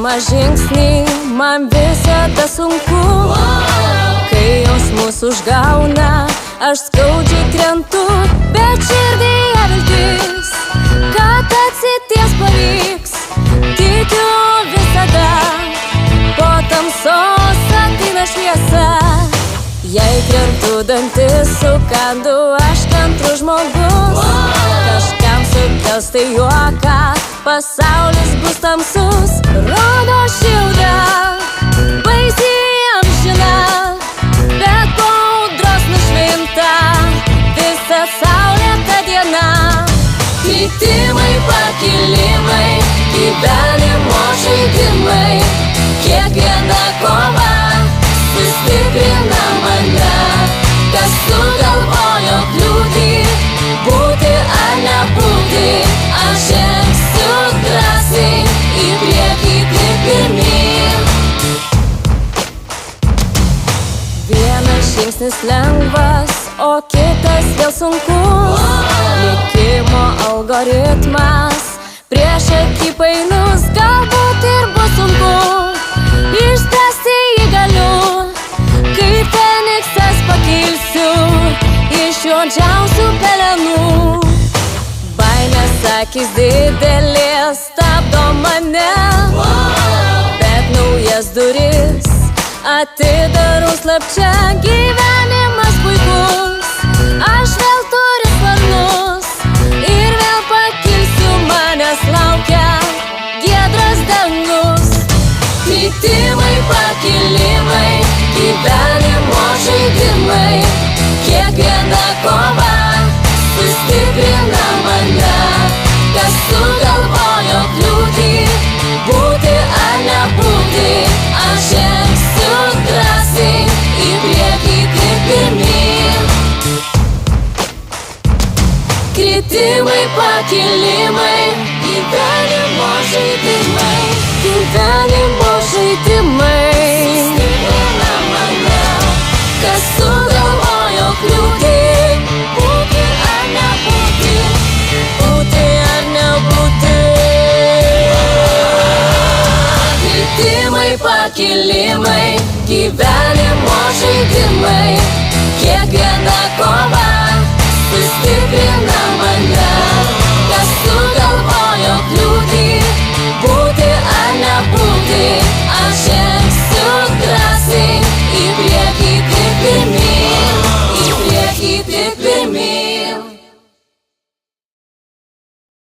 pirmą žingsnį man visada sunku. Kai jausmus užgauna, aš skaudžiai krentu, bet širdyje viltis, kad atsities pavyks. Tikiu visada, po tamsos ateina šviesa. Jei krentu dantis, sukandu, aš kantrus žmogus. Kažkam sukels tai juoką, pasaulis bus tamsus. Rodo šildą, baisiai amžina, bet po audros nušvinta visa saulėta diena. Kritimai, pakilimai, gyvenimo žaidimai, kiekviena kova sustiprina mane. Kas sugalvojo kliūtį, būti ar nebūti, aš žengsiu drąsiai į priekį tik pirmyn. Vienas žingsnis lengvas, o kitas vėl sunkus. Likimo algoritmas prieš akį painus, galbūt ir bus sunku. Išspręsti jį galiu, kaip Feniksas pakilsiu iš juodžiausių pelenų. Baimės akis didelės stabdo mane, bet naujas duris atidarau slapčia. Gyvenimas puikus, aš vėl turiu sparnus ir vėl pakilsiu, manęs laukia giedras dangus. Kritimai, pakilimai, gyvenimo žaidimai, kiekviena kova sustiprina mane. Kas sugalvojo kliūtį, būti ar nebūti, aš žengsiu drąsiai į priekį tik pirmyn. Kritimai, pakilimai, gyvenimo žaidimai, gyvenimo žaidimai sustiprina mane. Kas sugalvojo kliūtį, būti ar nebūti, būti ar nebūti. Kritimai, pakilimai, gyvenimo žaidimai, kiekviena kova sustiprina mane. Kas sugalvojo kliūtį, būti ar nebūti, aš žengsiu drąsiai į priekį tik pirmyn, į priekį tik pirmyn.